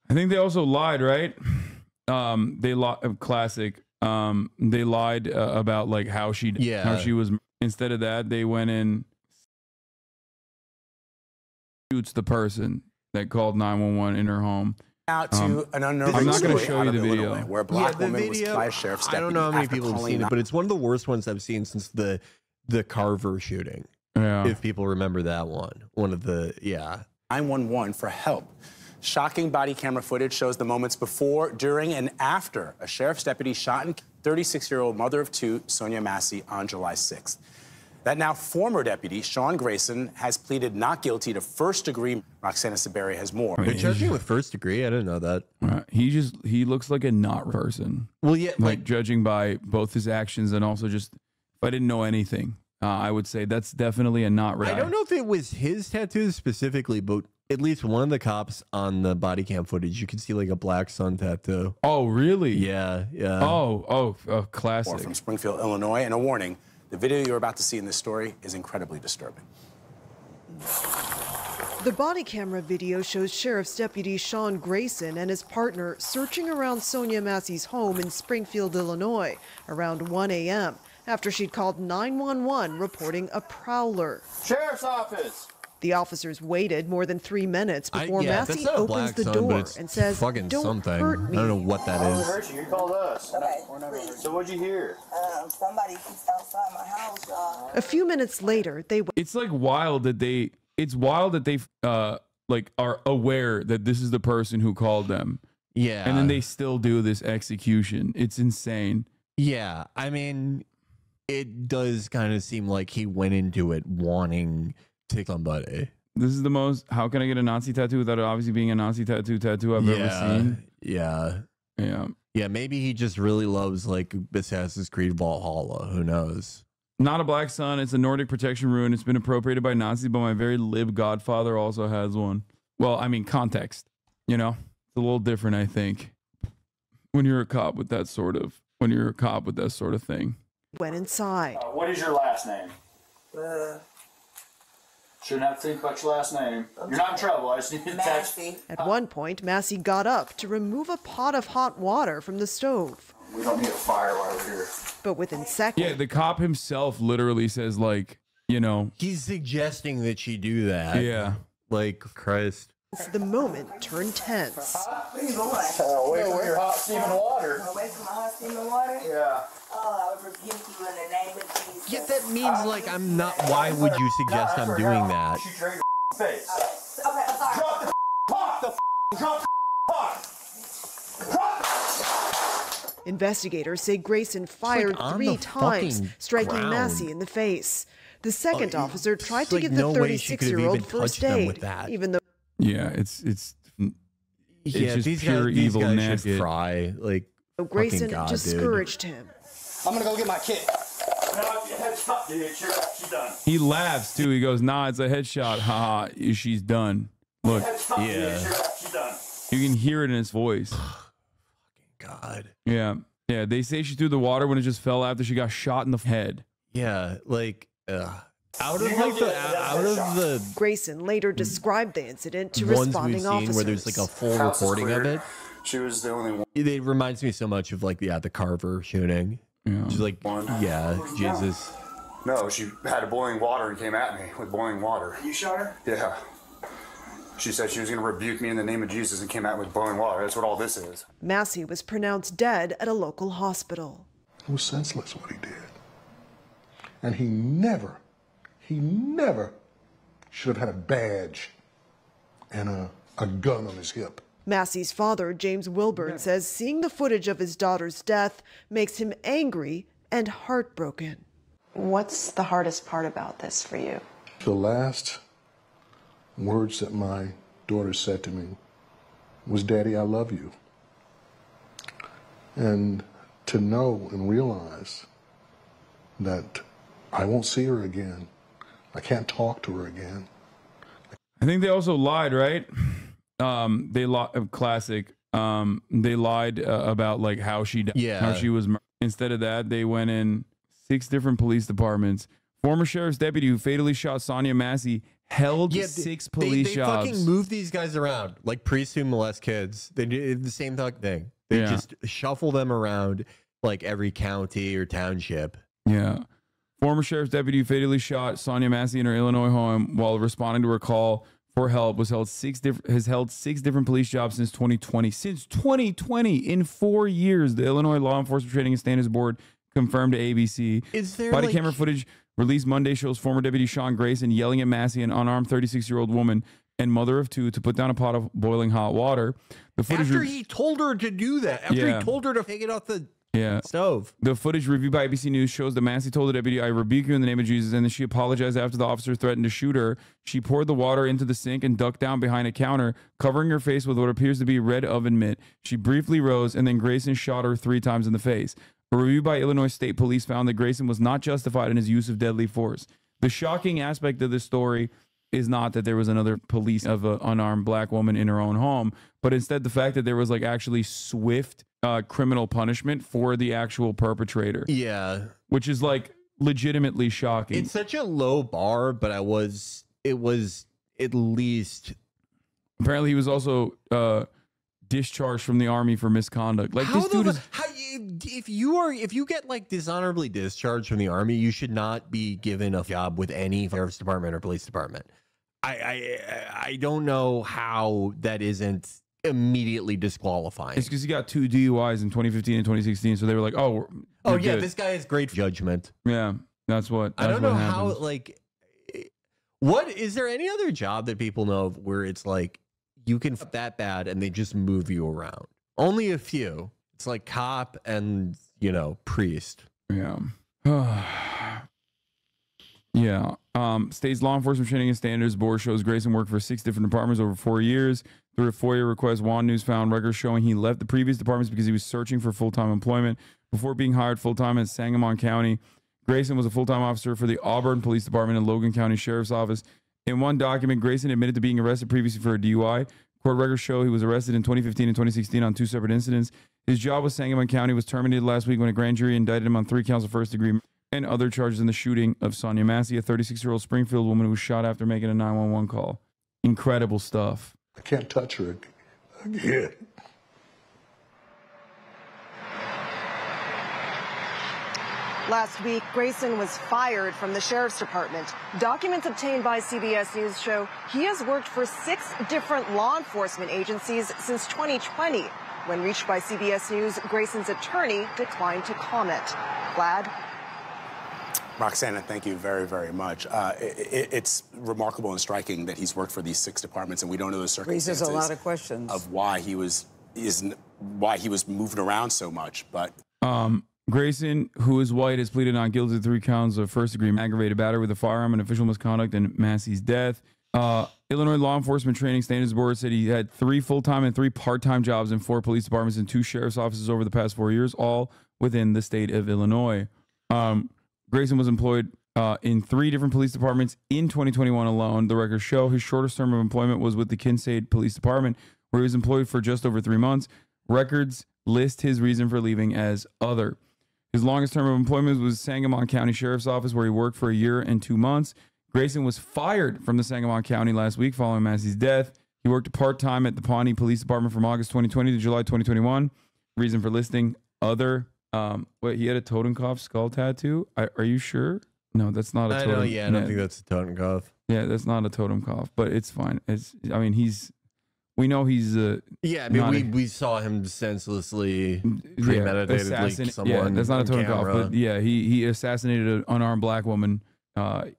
I think they also lied, right? They lied. Classic. They lied about like how she was. Instead of that, they went in, shoots the person that called 911 in her home. Out to an unnerving I'm not going to story show out you of the Illinois, video. where a black woman was by a sheriff's deputy. I don't know how many after people have seen it, but it's one of the worst ones I've seen since the Carver shooting. Yeah. If people remember that one. One of the, 911 for help. Shocking body camera footage shows the moments before, during, and after a sheriff's deputy shot and 36-year-old mother of two, Sonia Massey, on July 6th. That now former deputy, Sean Grayson, has pleaded not guilty to first-degree. Roxana Saberi has more. They're charging with first degree? I didn't know that. He looks like a not person. Well, yeah. Like judging by both his actions and also just, if I didn't know anything, I would say that's definitely a not right. I don't know if it was his tattoos specifically, but at least one of the cops on the body cam footage, you can see like a black sun tattoo. Oh, really? Yeah, yeah. Oh, classic. More from Springfield, Illinois, and a warning. The video you're about to see in this story is incredibly disturbing. The body camera video shows Sheriff's Deputy Sean Grayson and his partner searching around Sonia Massey's home in Springfield, Illinois, around 1 a.m. after she'd called 911 reporting a prowler. Sheriff's office! The officers waited more than 3 minutes before Massey opens opens the sun, door it's and says, fucking "Don't something. hurt me." I don't know what that is. Hurt you. You called us. Okay, So what'd you hear? somebody keeps outside my house. A few minutes later, they It's like wild that they. It's wild that they like are aware that this is the person who called them. Yeah. And then they still do this execution. It's insane. Yeah, I mean, it does kind of seem like he went into it wanting to kill somebody. This is the most. How can I get a Nazi tattoo without it obviously being a Nazi tattoo I've ever seen? Yeah. Yeah. Yeah, maybe he just really loves like Assassin's Creed Valhalla. Who knows? Not a black sun. It's a Nordic protection rune. It's been appropriated by Nazis, but my very lib godfather also has one. Well, I mean, context. You know, it's a little different, I think, when you're a cop with that sort of thing. went inside. What is your last name? Shouldn't have to think about your last name. You're not in trouble. I just need to text. At one point, Massey got up to remove a pot of hot water from the stove. We don't need a fire while we're here. But within seconds... Yeah, the cop himself literally says, like, you know... He's suggesting that she do that. Yeah. Like, Christ. The moment turned tense. Where you going? Away from your hot steaming water. Away from my hot steaming water? Yeah. Oh, I would rebuke you in the name of Jesus. Yeah, that means, like, I'm not... Why would you suggest I'm doing that? Shoot your face. Okay, I'm sorry. Drop the pot! Drop the pot! Investigators say Grayson fired on 3 the times, fucking striking ground. Massey in the face. The second officer tried to like give the no way she could have 36-year-old even first touched them aid, with that. even though... Yeah, it's Yeah, just these pure guys, evil these guys naked. should fry. Like, Grayson fucking God, discouraged him. I'm gonna go get my kit. No, your head's cut, dude. She's done. He laughs, too. He goes, nah, it's a headshot. Haha, she's done. Look, Yeah. She's done. you can hear it in his voice. God. Yeah. Yeah, they say she threw the water when it just fell after she got shot in the head. Yeah, like, out of the Grayson later described the incident to ones we've responding seen officers. where there's like a full recording of it, She was the only one. it reminds me so much of like the Carver shooting. Yeah. She's like, yeah, Jesus. No, she had a boiling water and came at me with boiling water. You shot her? Yeah. She said she was going to rebuke me in the name of Jesus and came at me with boiling water. That's what all this is. Massey was pronounced dead at a local hospital. It was senseless what he did. And he never should have had a badge and a gun on his hip. Massey's father, James Wilburn, says seeing the footage of his daughter's death makes him angry and heartbroken. What's the hardest part about this for you? The last words that my daughter said to me was, "Daddy, I love you." And to know and realize that I won't see her again. I can't talk to her again. I think they also lied, right? They lied. Classic. They lied about like how she was. Instead of that, they went in 6 different police departments. Former sheriff's deputy who fatally shot Sonia Massey held 6 police they jobs. fucking move these guys around like priests who molest kids. They do the same thing. They just shuffle them around like every county or township. Yeah. Former sheriff's deputy who fatally shot Sonia Massey in her Illinois home while responding to her call for help has held 6 different police jobs since 2020. Since 2020, in 4 years, the Illinois Law Enforcement Training and Standards Board confirmed to ABC. Is there body camera footage released Monday shows former deputy Sean Grayson yelling at Massey, an unarmed 36-year-old woman and mother of 2, to put down a pot of boiling hot water. The footage after he told her to do that, after he told her to take it off the stove. The footage reviewed by ABC News shows that Massey told the deputy, "I rebuke you in the name of Jesus," and then she apologized after the officer threatened to shoot her. She poured the water into the sink and ducked down behind a counter, covering her face with what appears to be red oven mitt. She briefly rose, and then Grayson shot her 3 times in the face. A review by Illinois State Police found that Grayson was not justified in his use of deadly force. The shocking aspect of this story is not that there was another police of an unarmed black woman in her own home, but instead the fact that there was like actually swift criminal punishment for the actual perpetrator. Yeah. Which is like legitimately shocking. It's such a low bar, but it was at least. Apparently he was also discharged from the army for misconduct. Like this dude is. If you get like dishonorably discharged from the army, you should not be given a job with any sheriff's department or police department. I don't know how that isn't immediately disqualifying. It's because he got 2 DUIs in 2015 and 2016, so they were like, "Oh, yeah, good. This guy has great judgment." Yeah, that's what. I don't know how. Like, what is there any other job that people know of where it's like you can f that bad and they just move you around? Only a few. It's like cop and priest. Yeah. Yeah. State's Law Enforcement Training and Standards Board shows Grayson worked for 6 different departments over 4 years. Through a FOIA request, WAN News found records showing he left the previous departments because he was searching for full-time employment. Before being hired full-time in Sangamon County, Grayson was a full-time officer for the Auburn Police Department and Logan County Sheriff's Office. In one document, Grayson admitted to being arrested previously for a DUI. Court records show he was arrested in 2015 and 2016 on 2 separate incidents. His job with Sangamon County was terminated last week when a grand jury indicted him on 3 counts of first-degree and other charges in the shooting of Sonia Massey, a 36-year-old Springfield woman who was shot after making a 911 call. Incredible stuff. I can't touch her again. Last week, Grayson was fired from the sheriff's department. Documents obtained by CBS News show he has worked for 6 different law enforcement agencies since 2020. When reached by CBS News, Grayson's attorney declined to comment. Vlad? Roxana, thank you very, very much. It's remarkable and striking that he's worked for these 6 departments, and we don't know the circumstances Raises a lot of questions of why he was moving around so much. But Grayson, who is white, has pleaded not guilty to 3 counts of first-degree aggravated battery with a firearm and official misconduct and Massey's death. Illinois Law Enforcement Training Standards Board said he had 3 full-time and 3 part-time jobs in 4 police departments and 2 sheriff's offices over the past 4 years, all within the state of Illinois. Grayson was employed in 3 different police departments in 2021 alone. The records show his shortest term of employment was with the Kinsade Police Department, where he was employed for just over 3 months. Records list his reason for leaving as other. His longest term of employment was Sangamon County Sheriff's Office, where he worked for 1 year and 2 months. Grayson was fired from the Sangamon County last week following Massey's death. He worked part-time at the Pawnee Police Department from August 2020 to July 2021. Reason for listing other. Wait, he had a Totenkopf skull tattoo? Are you sure? No, that's not a totem. I don't think that's a Totenkopf. Yeah, that's not a Totenkopf, but it's fine. We know he's we saw him senselessly premeditatedly someone. Yeah, that's not a Totenkopf, but yeah, he assassinated an unarmed black woman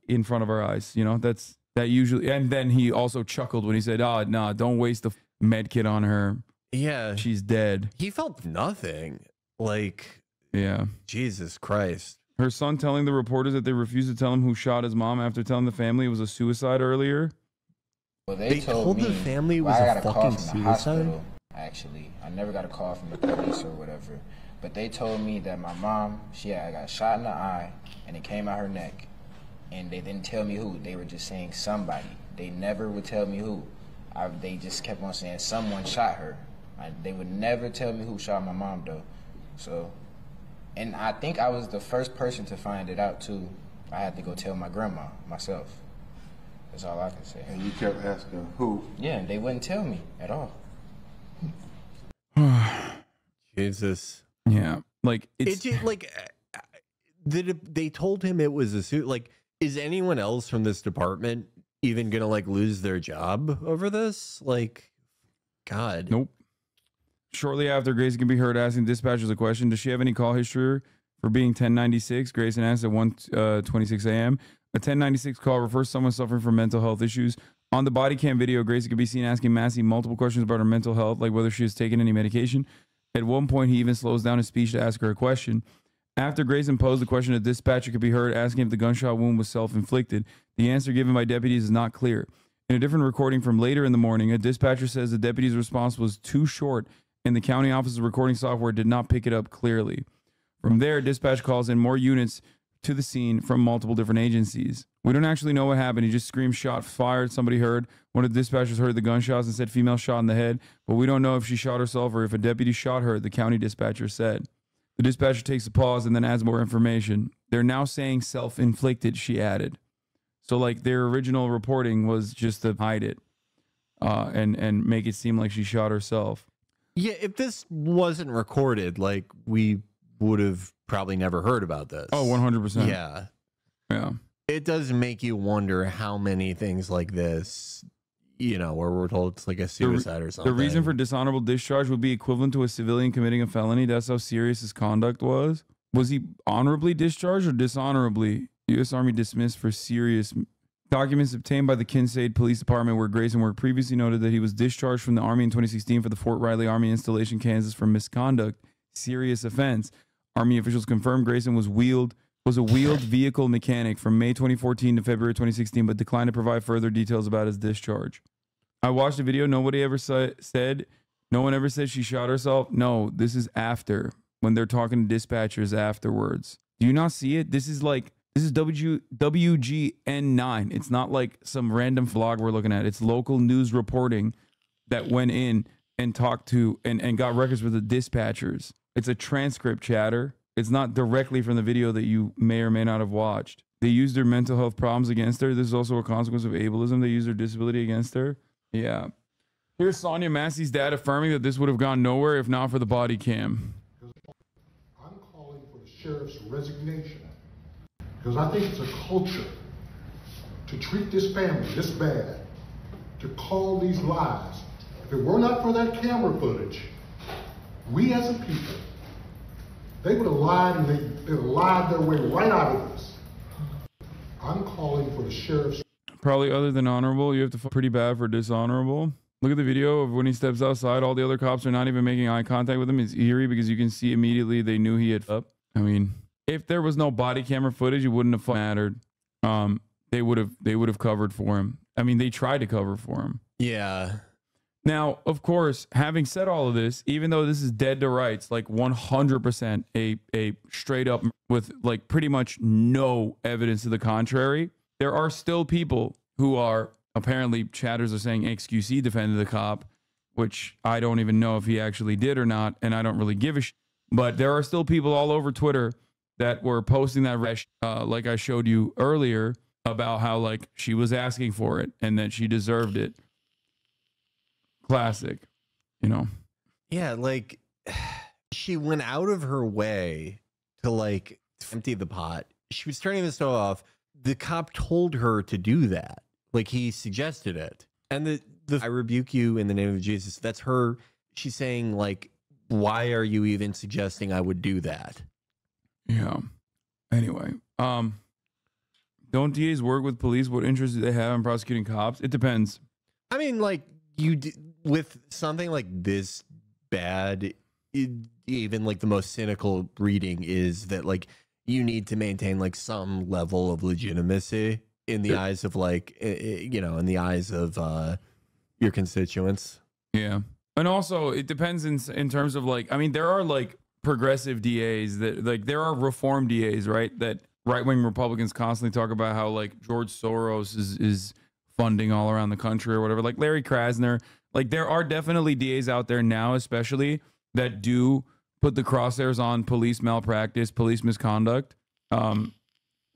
in front of our eyes. That usually, and then he also chuckled when he said, "Nah, don't waste the med kit on her. Yeah, she's dead." He felt nothing. Like, yeah, Jesus Christ. Her son telling the reporters that they refused to tell him who shot his mom after telling the family it was a suicide earlier. Well, they told me the family it was a fucking suicide? Actually, I never got a call from the police or whatever. But they told me that my mom, she had got shot in the eye and it came out her neck. And they didn't tell me who. They were just saying somebody. They never would tell me who. They just kept on saying someone shot her. They would never tell me who shot my mom, though. So, and I think I was the first person to find it out, too. I had to go tell my grandma myself. That's all I can say. And you kept asking who? Yeah, they wouldn't tell me at all. Jesus. Yeah. Like, it's like they told him it was a suit. Like, is anyone else from this department even gonna like lose their job over this? Like, God. Nope. Shortly after, Grayson can be heard asking dispatchers a question. Does she have any call history for being 1096? Grayson asked at 1:26 a.m. A 1096 call refers to someone suffering from mental health issues. On the body cam video, Grayson can be seen asking Massey multiple questions about her mental health, like whether she has taken any medication. At one point, he even slows down his speech to ask her a question. After Grayson posed the question, a dispatcher could be heard asking if the gunshot wound was self-inflicted. The answer given by deputies is not clear. In a different recording from later in the morning, a dispatcher says the deputy's response was too short and the county office's recording software did not pick it up clearly. From there, dispatch calls in more units to the scene from multiple different agencies. We don't actually know what happened. He just screamed, shot fired. Somebody heard. One of the dispatchers heard the gunshots and said female shot in the head, but we don't know if she shot herself or if a deputy shot her, the county dispatcher said. The dispatcher takes a pause and then adds more information. They're now saying self-inflicted, she added. So like their original reporting was just to hide it and make it seem like she shot herself. Yeah, if this wasn't recorded, like we would have probably never heard about this. Oh, 100%. Yeah. Yeah. It does make you wonder how many things like this, you know, where we're told it's like a suicide or something. The reason for dishonorable discharge would be equivalent to a civilian committing a felony. That's how serious his conduct was. Was he honorably discharged or dishonorably? U.S. Army dismissed for serious. Documents obtained by the Kincaid Police Department where Grayson worked previously noted that he was discharged from the Army in 2016 for the Fort Riley Army installation, Kansas for misconduct. Serious offense. Army officials confirmed Grayson was a wheeled vehicle mechanic from May 2014 to February 2016, but declined to provide further details about his discharge. I watched the video. Nobody ever said, no one ever said she shot herself. No, this is after, when they're talking to dispatchers afterwards. Do you not see it? This is WGN9. It's not like some random vlog we're looking at. It's local news reporting that went in and talked to and got records with the dispatchers. It's a transcript, chatter. It's not directly from the video that you may or may not have watched. They used their mental health problems against her. This is also a consequence of ableism. They used their disability against her. Yeah. Here's Sonia Massey's dad affirming that this would have gone nowhere if not for the body cam. I'm calling for the sheriff's resignation because I think it's a culture to treat this family this bad, to call these lies. If it were not for that camera footage, we as a people, they would have lied and they would have lied their way right out of this. I'm calling for the sheriff's. Probably other than honorable, you have to feel pretty bad for dishonorable. Look at the video of when he steps outside. All the other cops are not even making eye contact with him. It's eerie because you can see immediately they knew he had up. I mean, if there was no body camera footage, it wouldn't have mattered. They would have covered for him. I mean, they tried to cover for him. Yeah. Now, of course, having said all of this, even though this is dead to rights, like 100% a straight up with like pretty much no evidence to the contrary, there are still people who are apparently chatters are saying XQC defended the cop, which I don't even know if he actually did or not, and I don't really give a shit. But there are still people all over Twitter that were posting that like I showed you earlier about how like she was asking for it and that she deserved it. Classic, you know. Yeah, like she went out of her way to like empty the pot. She was turning the stove off. The cop told her to do that. Like he suggested it. And the I rebuke you in the name of Jesus. That's her. She's saying like, why are you even suggesting I would do that? Yeah. Anyway, don't DAs work with police? What interest do they have in prosecuting cops? It depends. I mean, like with something like this bad, even like the most cynical reading is that like you need to maintain like some level of legitimacy in the eyes of like, you know, in the eyes of your constituents. Yeah. And also it depends in terms of like, I mean, there are like progressive DAs that like, there are reform DAs, right? That right-wing Republicans constantly talk about how like George Soros is funding all around the country or whatever, like Larry Krasner. Like there are definitely DAs out there now, especially that do put the crosshairs on police malpractice, police misconduct,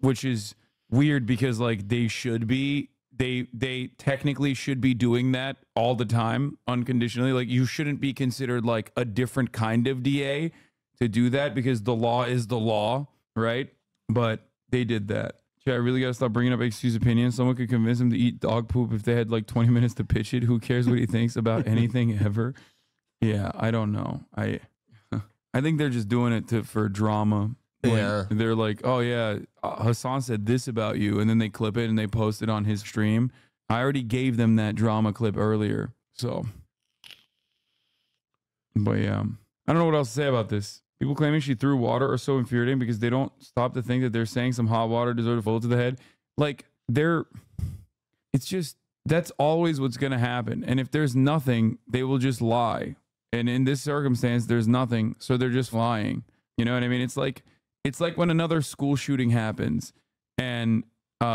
which is weird because like they should be they technically should be doing that all the time unconditionally. Like, you shouldn't be considered like a different kind of DA to do that, because the law is the law, right? But they did that. I really gotta stop bringing up excuse opinions. Someone could convince him to eat dog poop if they had like 20 minutes to pitch it. Who cares what he thinks about anything ever? Yeah, I don't know. I think they're just doing it for drama. Yeah, they're like, oh yeah, Hasan said this about you, and then they clip it and they post it on his stream. I already gave them that drama clip earlier, so. But yeah, I don't know what else to say about this. People claiming she threw water are so infuriating because they don't stop to think that they're saying some hot water deserves a bullet to the head. Like, it's just, that's always what's going to happen. And if there's nothing, they will just lie. And in this circumstance, there's nothing, so they're just lying. You know what I mean? It's like when another school shooting happens and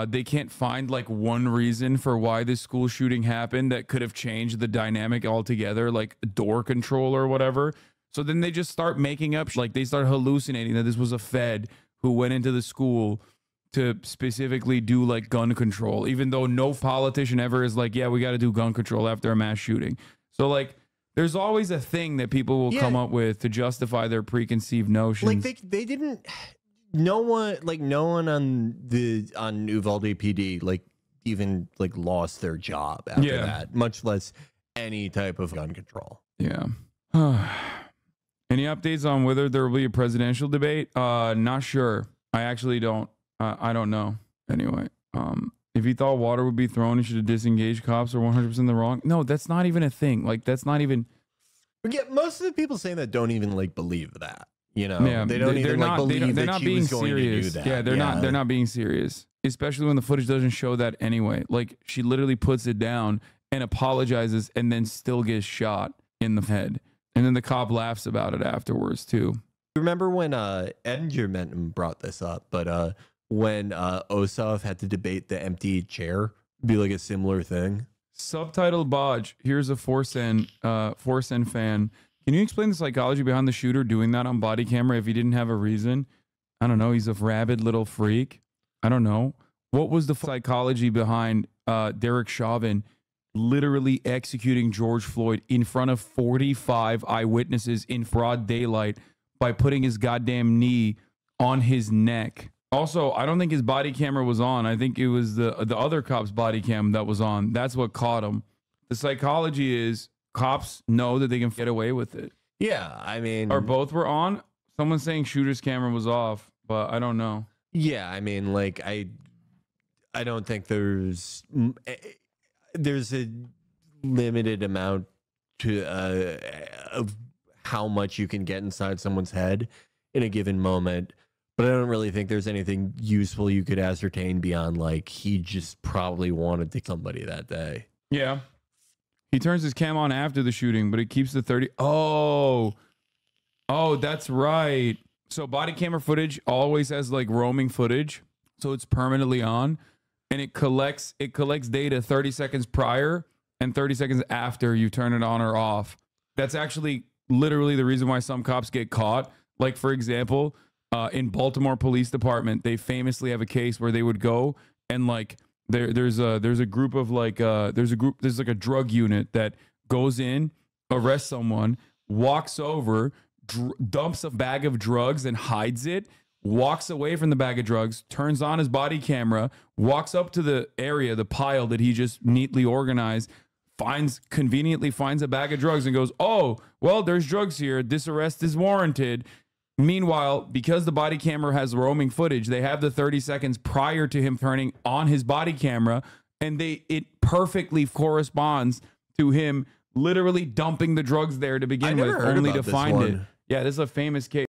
they can't find like one reason for why this school shooting happened that could have changed the dynamic altogether, like door control or whatever. So then they just start making up, like they start hallucinating that this was a Fed who went into the school to specifically do like gun control, even though no politician ever is like, yeah, we got to do gun control after a mass shooting. So like, there's always a thing that people will come up with to justify their preconceived notions. Like they didn't, no one on Uvalde PD like even like lost their job after that, much less any type of gun control. Yeah. Any updates on whether there will be a presidential debate? Not sure. I actually don't. I don't know. Anyway, if he thought water would be thrown, he should have disengaged. Cops are 100% in the wrong. No, that's not even a thing. Like, that's not even. Yeah, most of the people saying that don't even like believe that. You know, yeah, they don't even like believe they're that not she being was going serious. to do that. Yeah, they're not. They're not being serious, especially when the footage doesn't show that anyway. Like, she literally puts it down and apologizes, and then still gets shot in the head. And then the cop laughs about it afterwards too. Remember when Biederman brought this up, but when Ossoff had to debate the empty chair, be like a similar thing. Subtitled Bodge, here's a 4cent fan. Can you explain the psychology behind the shooter doing that on body camera if he didn't have a reason? I don't know. He's a rabid little freak. I don't know. What was the psychology behind Derek Chauvin literally executing George Floyd in front of 45 eyewitnesses in broad daylight by putting his goddamn knee on his neck? Also, I don't think his body camera was on. I think it was the other cop's body cam that was on. That's what caught him. The psychology is cops know that they can get away with it. Yeah, I mean, or both were on. Someone's saying shooter's camera was off, but I don't know. Yeah, I mean, like I don't think there's a limited amount to of how much you can get inside someone's head in a given moment, but I don't really think there's anything useful you could ascertain beyond like he just probably wanted to somebody that day. Yeah, he turns his cam on after the shooting, but it keeps the 30. Oh, that's right. So body camera footage always has like roaming footage, so it's permanently on. And it collects data 30 seconds prior and 30 seconds after you turn it on or off. That's actually literally the reason why some cops get caught. Like, for example, in Baltimore Police Department, they famously have a case where they would go and like there's a group of like there's like a drug unit that goes in, arrests someone, walks over, dumps a bag of drugs and hides it, walks away from the bag of drugs, turns on his body camera, walks up to the area, the pile that he just neatly organized, conveniently finds a bag of drugs and goes, oh, well, there's drugs here. This arrest is warranted. Meanwhile, because the body camera has roaming footage, they have the 30 seconds prior to him turning on his body camera, and it perfectly corresponds to him literally dumping the drugs there to begin with, only to find it. Yeah, this is a famous case.